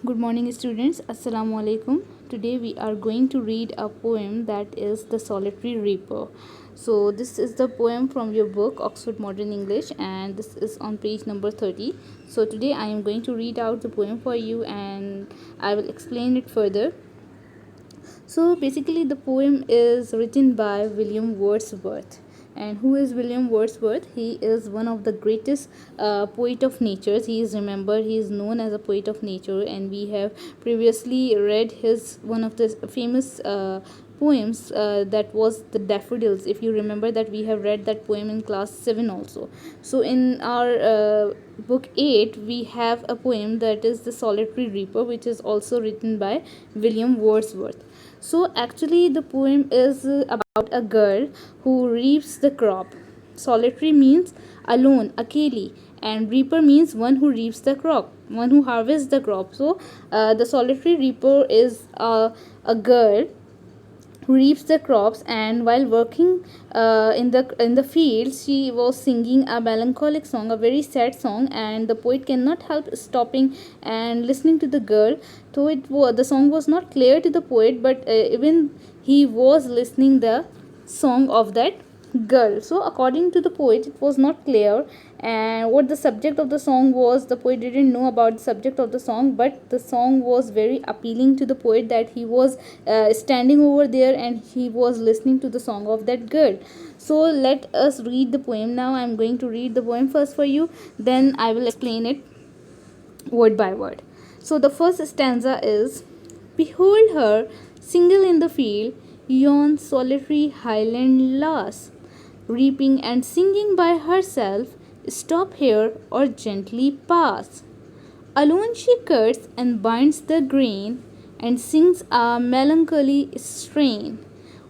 Good morning, students. Assalamu alaikum. Today we are going to read a poem that is The Solitary Reaper. So, this is the poem from your book Oxford Modern English, and this is on page number 30. So, today I am going to read out the poem for you and I will explain it further. So basically, the poem is written by William Wordsworth. And who is William Wordsworth? He is one of the greatest poet of nature. He is remembered. He is known as a poet of nature, and we have previously read his one of the famous poems that was the Daffodils. If you remember that, we have read that poem in class 7 also. So in our book 8 we have a poem that is The Solitary Reaper, which is also written by William Wordsworth. So actually the poem is about a girl who reaps the crop. Solitary means alone, akeli, and reaper means one who reaps the crop, one who harvests the crop. So the solitary reaper is a girl who reaps the crops, and while working in the fields she was singing a melancholic song, a very sad song, and the poet cannot help stopping and listening to the girl. Though the song was not clear to the poet, but even he was listening the song of that girl. So according to the poet, it was not clear and what the subject of the song was. The poet didn't know about the subject of the song, but the song was very appealing to the poet, that he was standing over there and he was listening to the song of that girl. So let us read the poem now. I'm going to read the poem first for you, then I will explain it word by word. So the first stanza is: Behold her, single in the field, yon solitary highland lass, reaping and singing by herself, stop here or gently pass. Alone she cuts and binds the grain, and sings a melancholy strain.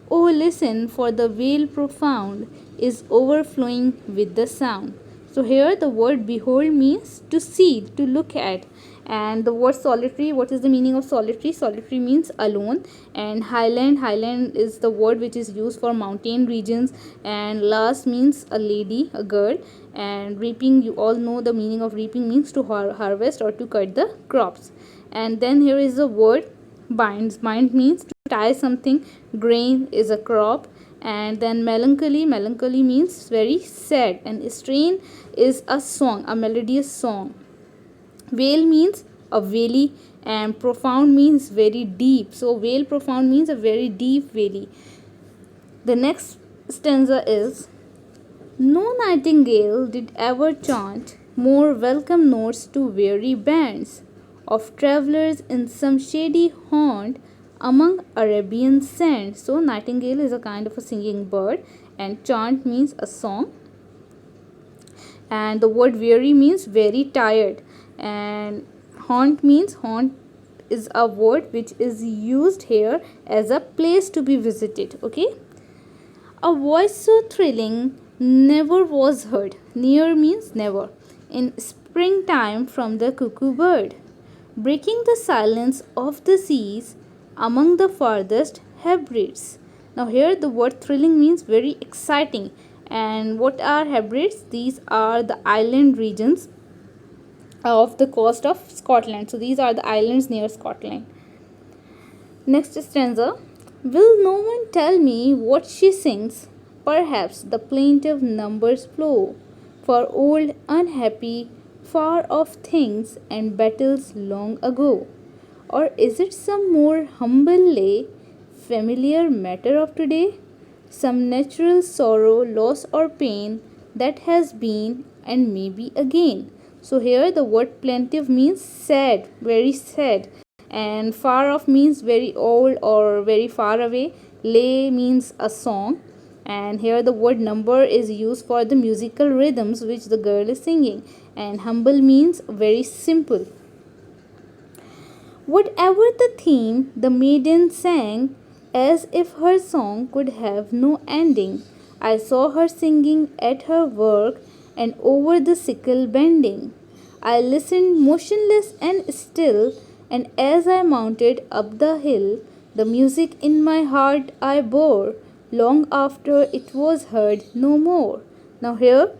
Oh, listen, for the vale profound is overflowing with the sound. So here the word behold means to see, to look at. And the word solitary, what is the meaning of solitary? Solitary means alone. And highland is the word which is used for mountain regions. And lass means a lady, a girl. And reaping, you all know the meaning of reaping means to harvest or to cut the crops. And then here is the word bind means to tie something. Grain is a crop. And then melancholy means very sad, and strain is a song, a melodious song. Vale means a valley, and profound means very deep. So vale profound means a very deep valley. The next stanza is: No nightingale did ever chant more welcome notes to weary bands of travellers in some shady haunt among Arabian sands. So nightingale is a kind of a singing bird, and chant means a song, and the word weary means very tired, and haunt is a word which is used here as a place to be visited. Okay, a voice so thrilling never was heard. Near means never. In springtime from the cuckoo bird, breaking the silence of the seas among the farthest Hebrides. Now here the word thrilling means very exciting. And what are Hebrides? These are the island regions of the coast of Scotland. So these are the islands near Scotland. Next stanza. Will no one tell me what she sings? Perhaps the plaintive numbers flow for old, unhappy, far off things and battles long ago. Or is it some more humble lay, familiar matter of today? Some natural sorrow, loss, or pain that has been and may be again. So here the word plaintive means sad, very sad, and far off means very old or very far away. Lay means a song, and here the word number is used for the musical rhythms which the girl is singing, and humble means very simple. Whatever the theme, the maiden sang as if her song could have no ending. I saw her singing at her work and over the sickle bending. I listened motionless and still, and as I mounted up the hill, the music in my heart I bore long after it was heard no more. Now, here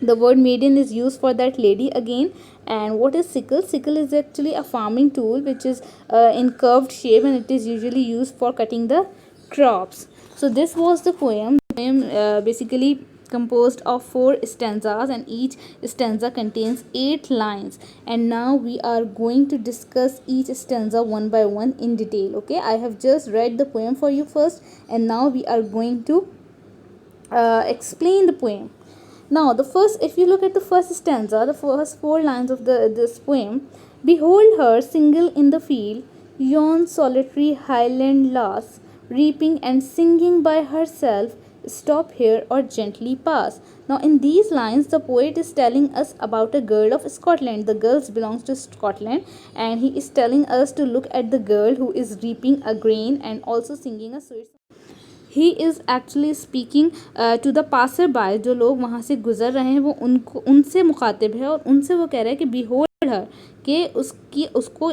the word maiden is used for that lady again, And what is sickle? Sickle is actually a farming tool which is in curved shape, and it is usually used for cutting the crops. So this was the poem. The poem basically composed of 4 stanzas, and each stanza contains 8 lines. And now we are going to discuss each stanza one by one in detail. Okay, I have just read the poem for you first, and now we are going to explain the poem. Now, the first, if you look at the first stanza, the first 4 lines of this poem: behold her single in the field, yon solitary highland lass, reaping and singing by herself, stop here or gently pass. Now, in these lines, the poet is telling us about a girl of Scotland. The girl belongs to Scotland, and he is telling us to look at the girl who is reaping a grain and also singing a sweet song. He is actually speaking to the passer by, जो लोग वहाँ से गुजर रहे हैं वो उनको उनसे मुखातिब है, और उनसे वो कह रहा है कि बिहोल्ड हर, कि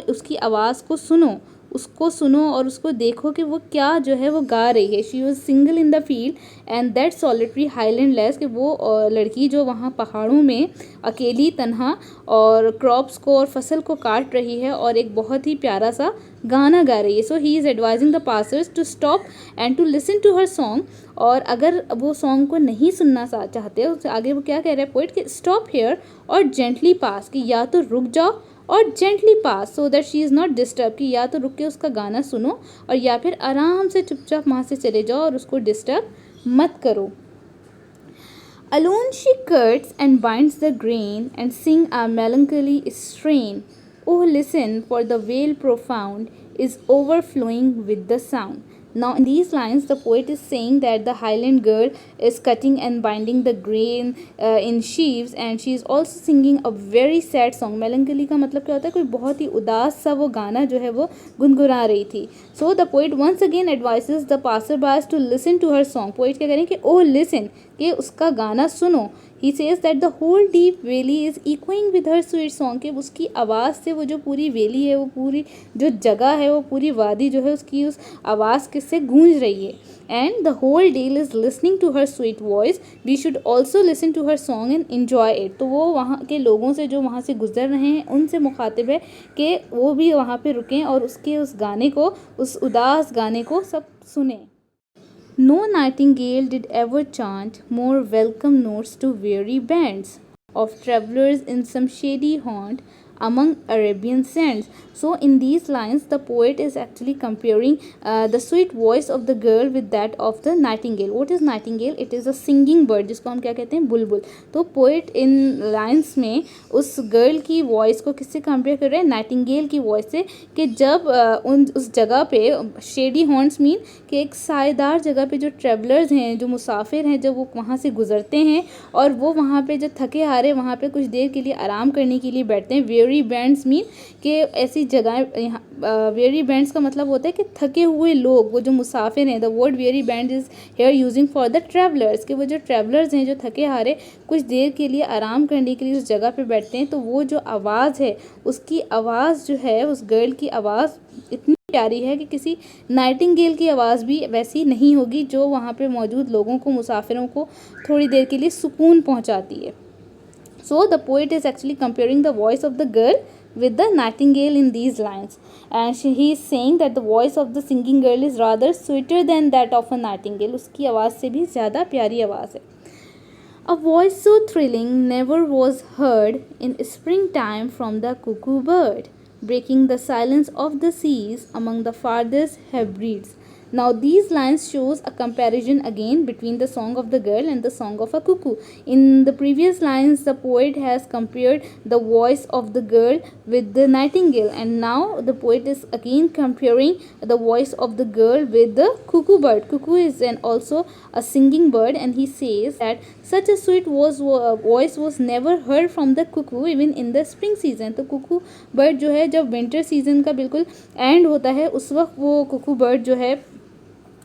उसकी आवाज़ को सुनो, उसको सुनो और उसको देखो कि वो क्या जो है वो गा रही है. She was single in the field and that solitary highland less, कि वो लड़की जो वहाँ पहाड़ों में अकेली तन्हा और क्रॉप्स को और फसल को काट रही है और एक बहुत ही प्यारा सा गाना गा रही है. So he is advising the passers to stop and to listen to her song. और अगर वो सॉन्ग को नहीं सुनना चाहते, उससे आगे वो क्या कह रहे हैं पोइट, कि स्टॉप हेयर और जेंटली पास, कि या तो रुक जाओ और gently pass, so that she is not disturb, कि या तो रुक के उसका गाना सुनो और या फिर आराम से चुपचाप वहाँ से चले जाओ और उसको डिस्टर्ब मत करो. Alone she cuts and binds the grain and sing a melancholy strain. Oh, listen, for the vale profound is overflowing with the sound. Now, in these lines, the poet is saying that the Highland girl is cutting and binding the grain in sheaves, and she is also singing a very sad song. Melancholy का मतलब क्या होता है? कोई बहुत ही उदास सा वो गाना जो है वो गुनगुना रही थी. So the poet once again advises the passerbys to listen to her song. Poet क्या करें कि oh listen, कि उसका गाना सुनो. He says that the whole deep valley is echoing with her sweet song, कि उसकी आवाज़ से वो जो पूरी वैली है, वो पूरी जो जगह है, वो पूरी वादी जो है उसकी उस आवाज़ किससे गूंज रही है. And the whole deal is listening to her sweet voice. We should also listen to her song and enjoy it. तो वो वहाँ के लोगों से जो वहाँ से गुजर रहे हैं उनसे मुखातिब है कि वो भी वहाँ पे रुकें और उसके उस गाने को, उस उदास गाने को सब सुने. No nightingale did ever chant more welcome notes to weary bands of travellers in some shady haunt among Arabian sands. So in these lines, the poet is actually comparing the sweet voice of the girl with that of the nightingale. What is nightingale? It is a singing bird, जिसको हम क्या कहते हैं, बुलबुल. तो poet in lines में उस girl की voice को किससे compare कर रहे हैं? नाइटिंगेल की voice से, कि जब उस जगह पे shady haunts mean कि एक सायेदार जगह पे जो ट्रेवलर्स हैं, जो मुसाफिर हैं, जब वो वहाँ से गुजरते हैं और वो वहाँ पे जो थके हारे वहाँ पे कुछ देर के लिए आराम करने के लिए बैठते हैं. वेरी बैंड्स मीन कि ऐसी जगह, यहाँ वेरी बैंड्स का मतलब होता है कि थके हुए लोग, वो जो मुसाफिर हैं. The word very band is here using for the travellers, कि वो जो ट्रैवलर्स हैं जो थके हारे कुछ देर के लिए आराम करने के लिए उस जगह पे बैठते हैं. तो वो जो आवाज़ है, उसकी आवाज़ जो है, उस गर्ल की आवाज़ इतनी प्यारी है कि किसी नाइटिंगेल की आवाज़ भी वैसी नहीं होगी जो वहाँ पे मौजूद लोगों को, मुसाफिरों को थोड़ी देर के लिए सुकून पहुँचाती है. So the poet is actually comparing the voice of the girl with the nightingale in these lines, and he is saying that the voice of the singing girl is rather sweeter than that of a nightingale. उसकी आवाज़ से भी ज़्यादा प्यारी आवाज़ है. A voice so thrilling never was heard in springtime from the cuckoo bird, breaking the silence of the seas among the farthest Hebrides. Now these lines shows a comparison again between the song of the girl and the song of a cuckoo. In the previous lines, the poet has compared the voice of the girl with the nightingale, and now the poet is again comparing the voice of the girl with the cuckoo bird. Cuckoo is also a singing bird, and he says that such a sweet voice was never heard from the cuckoo even in the spring season. तो cuckoo bird जो है, जब winter season का बिल्कुल end होता है, उस वक्त वो cuckoo bird जो है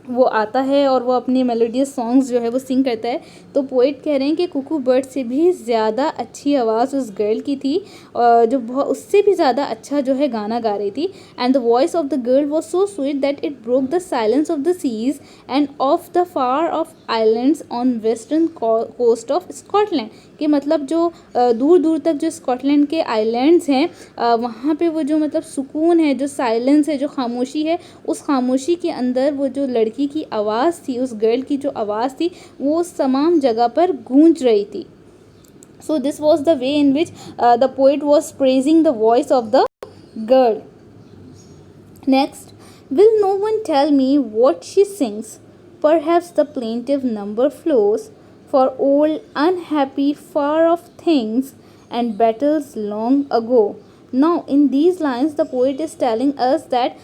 वो आता है और वो अपनी मेलोडियस सॉन्ग्स जो है वो सिंग करता है. तो पोइट कह रहे हैं कि कुकू बर्ड से भी ज़्यादा अच्छी आवाज़ उस गर्ल की थी, जो बहुत उससे भी ज़्यादा अच्छा जो है गाना गा रही थी. And the voice of the girl was so sweet that it broke the silence of the seas and of the far off islands on western coast of Scotland, कि मतलब जो दूर दूर तक जो स्कॉटलैंड के आइलैंड्स हैं वहाँ पे वो जो मतलब सुकून है, जो साइलेंस है, जो खामोशी है, उस खामोशी के अंदर वो जो लड़की की आवाज़ थी, उस गर्ल की जो आवाज़ थी, वो उस तमाम जगह पर गूंज रही थी. So this was the way in which the poet was praising the voice of the girl. Next, will no one tell me what she sings? Perhaps the plaintive number flows for old, unhappy, far off things and battles long ago. Now, in these lines, the poet is telling us that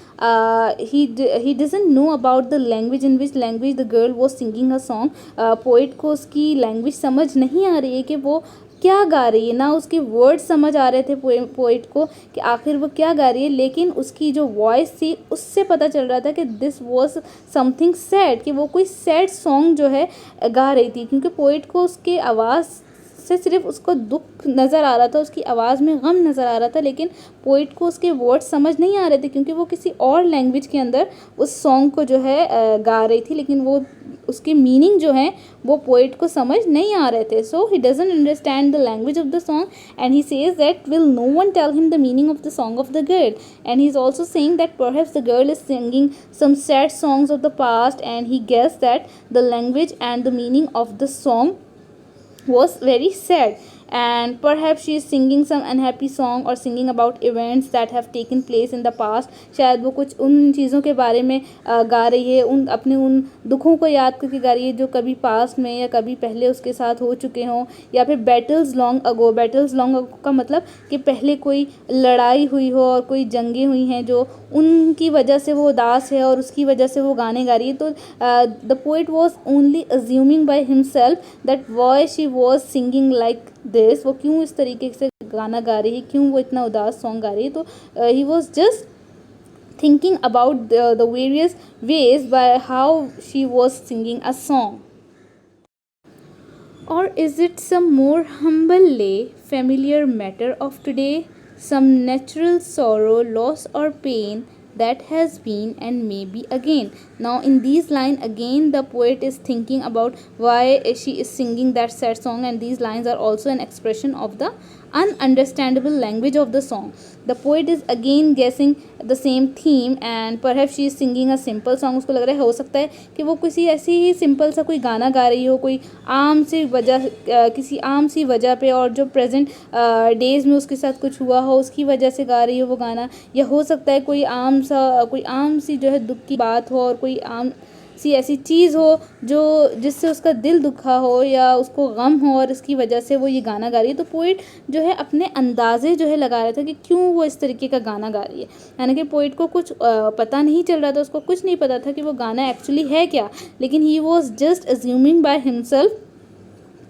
he doesn't know about the language, in which language the girl was singing a song. Poet को उसकी language समझ नहीं आ रही है कि वो क्या गा रही है, ना उसके वर्ड समझ आ रहे थे पोइट को कि आखिर वो क्या गा रही है, लेकिन उसकी जो वॉइस थी उससे पता चल रहा था कि दिस वॉज समथिंग सैड, कि वो कोई सैड सॉन्ग जो है गा रही थी, क्योंकि पोइट को उसके आवाज़ से सिर्फ उसको दुख नज़र आ रहा था, उसकी आवाज़ में गम नज़र आ रहा था, लेकिन पोइट को उसके वर्ड समझ नहीं आ रहे थे क्योंकि वो किसी और लैंग्वेज के अंदर उस सॉन्ग को जो है गा रही थी, लेकिन वो उसके मीनिंग जो है वो पोइट को समझ नहीं आ रहे थे. So he doesn't understand the language of the song and he says that will no one tell him the meaning of the song of the girl, and he is also saying that perhaps the girl is singing some sad songs of the past and he guess that the language and the meaning of the song was very sad, and perhaps she is singing some unhappy song or singing about events that have taken place in the past. शायद वो कुछ उन चीज़ों के बारे में गा रही है, उन अपने उन दुखों को याद करके गा रही है जो कभी पास्ट में या कभी पहले उसके साथ हो चुके हों, या फिर battles long ago. Battles long ago का मतलब कि पहले कोई लड़ाई हुई हो और कोई जंगें हुई हैं जो उनकी वजह से वो उदास है और उसकी वजह से वो गाने गा रही है. तो the poet was only assuming by himself that why she was singing like this, वो क्यों इस तरीके से गाना गा रही है, क्यों वो इतना उदास सॉन्ग गा रही है. तो he was just thinking about the various ways by how she was singing a song. Or is it some more humble lay, familiar matter of today, some natural sorrow, loss or pain that has been and may be again. Now in these lines again the poet is thinking about why she is singing that sad song, and these lines are also an expression of the ununderstandable language of the song. The poet is again guessing the same theme and perhaps she is singing a simple song. उसको लग रहा है हो सकता है कि वो किसी ऐसी ही सिंपल सा कोई गाना गा रही हो, कोई आम सी वजह किसी आम सी वजह पे, और जो प्रेजेंट डेज में उसके साथ कुछ हुआ हो उसकी वजह से गा रही हो वो गाना, या हो सकता है कोई आम सी जो है दुख की बात हो और कोई आम सी ऐसी चीज़ हो जो जिससे उसका दिल दुखा हो या उसको गम हो और इसकी वजह से वो ये गाना गा रही है. तो पोइट जो है अपने अंदाज़े जो है लगा रहा था कि क्यों वो इस तरीके का गाना गा रही है. यानी कि पोइट को कुछ पता नहीं चल रहा था, उसको कुछ नहीं पता था कि वो गाना एक्चुअली है क्या, लेकिन he was just assuming by himself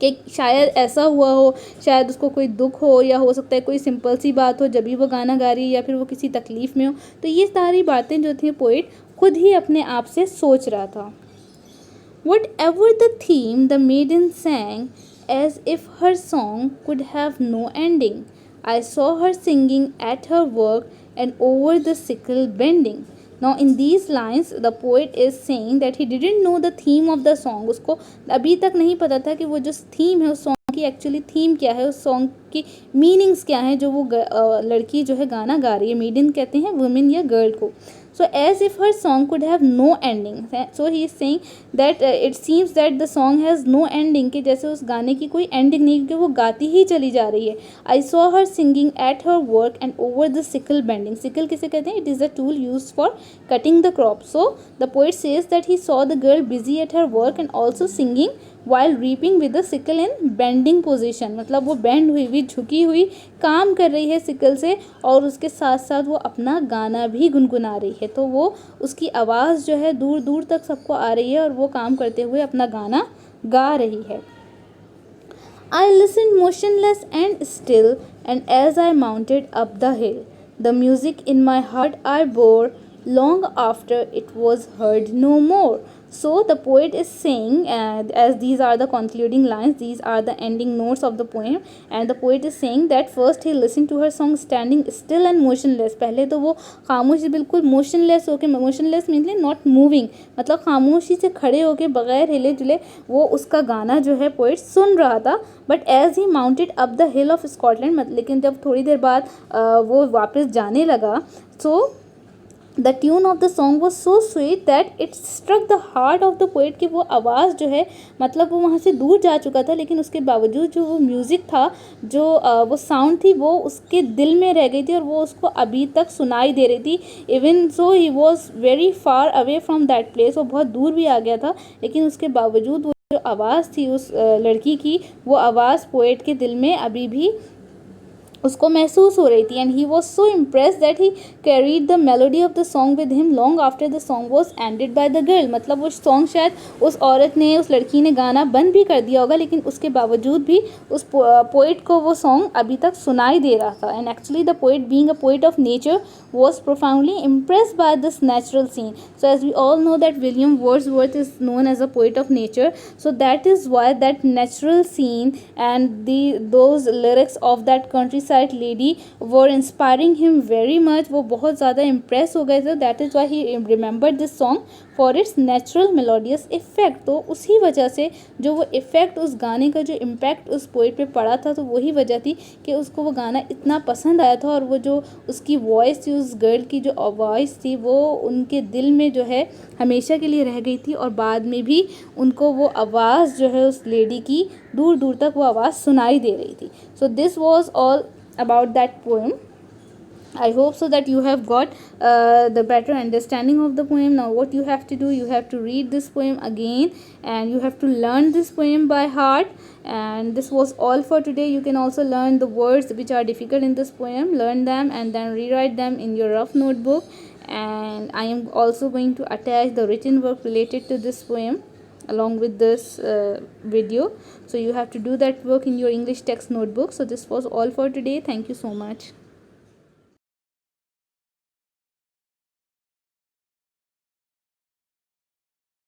कि शायद ऐसा हुआ हो, शायद उसको कोई दुख हो, या हो सकता है कोई सिंपल सी बात हो जब भी वो गाना गा रही है, या फिर वो किसी तकलीफ़ में हो. तो ये सारी बातें जो थी पोइट खुद ही अपने आप से सोच रहा था. Whatever the theme, the maiden sang as if her song could have no ending. I saw her singing at her work and over the sickle bending. Now in these lines the poet is saying that he didn't know the theme of the song. उसको अभी तक नहीं पता था कि वो जो theme है उस सॉन्ग की एक्चुअली थीम क्या है, उस सॉन्ग की मीनिंग्स क्या हैं जो वो लड़की जो है गाना गा रही है. मेडन कहते हैं वुमेन या गर्ल को. So as if her song could have no ending. So he is saying that it seems that the song has no ending, कि जैसे उस गाने की कोई एंडिंग नहीं, क्योंकि वो गाती ही चली जा रही है. I saw her singing at her work and over the sickle bending. Sickle किसे कहते हैं? It is a tool used for cutting the crop. So the poet says that he saw the girl busy at her work and also singing while reaping with the sickle in bending position. मतलब वो bend हुई हुई झुकी हुई काम कर रही है सिकल से, और उसके साथ साथ वो अपना गाना भी गुनगुना रही है. तो वो उसकी आवाज़ जो है दूर दूर तक सबको आ रही है और वो काम करते हुए अपना गाना गा रही है. I listened motionless and still, and as I mounted up the hill, the music in my heart I bore long after it was heard no more. So the poet is saying, as these are the concluding lines, these are the ending notes of the poem, and the poet is saying that first he listened to her song standing still and motionless. पहले तो वो खामोश बिल्कुल motionless होके, motionless mean not moving, मतलब खामोशी से खड़े होके बगैर हिले जुले वो उसका गाना जो है पोइट सुन रहा था. But as he mounted up the hill of Scotland, लेकिन जब थोड़ी देर बाद वो वापस जाने लगा, so the tune of the song was so sweet that it struck the heart of the poet, कि वो आवाज़ जो है मतलब वो वहाँ से दूर जा चुका था, लेकिन उसके बावजूद जो वो म्यूज़िक था, जो वो साउंड थी, वो उसके दिल में रह गई थी और वो उसको अभी तक सुनाई दे रही थी. Even so he was very far away from that place, वो बहुत दूर भी आ गया था, लेकिन उसके बावजूद वो जो आवाज़ थी उस लड़की की, वो आवाज़ पोइट के दिल में अभी भी उसको महसूस हो रही थी. And he was so impress that he carried the melody of the song with him long after the song was ended by the girl. मतलब वो सॉन्ग शायद उस औरत ने, उस लड़की ने गाना बंद भी कर दिया होगा, लेकिन उसके बावजूद भी उस पोइट को वो सॉन्ग अभी तक सुनाई दे रहा था. And actually the poet being a poet of nature was profoundly impressed by this natural scene. So as we all know that William Wordsworth is known as a poet of nature, so that is why that natural scene and those lyrics of that countryside lady were inspiring him very much. वो बहुत ज़्यादा impress हो गए थे. That is why he remembered this song for its natural melodious effect. तो उसी वजह से जो वो इफ़ेक्ट उस गाने का, जो इम्पैक्ट उस पोइट पे पड़ा था, तो वही वजह थी कि उसको वो गाना इतना पसंद आया था. और वो जो उसकी वॉइस थी, उस गर्ल की जो वॉइस थी, वो उनके दिल में जो है हमेशा के लिए रह गई थी. और बाद में भी उनको वो आवाज़ जो है उस लेडी की दूर दूर तक वो आवाज़ सुनाई दे रही थी. So this was all about that poem. I hope so that you have got the better understanding of the poem. Now what you have to do, you have to read this poem again and you have to learn this poem by heart. And this was all for today. You can also learn the words which are difficult in this poem, learn them and then rewrite them in your rough notebook. And I am also going to attach the written work related to this poem along with this video, so you have to do that work in your English text notebook. So this was all for today. Thank you so much.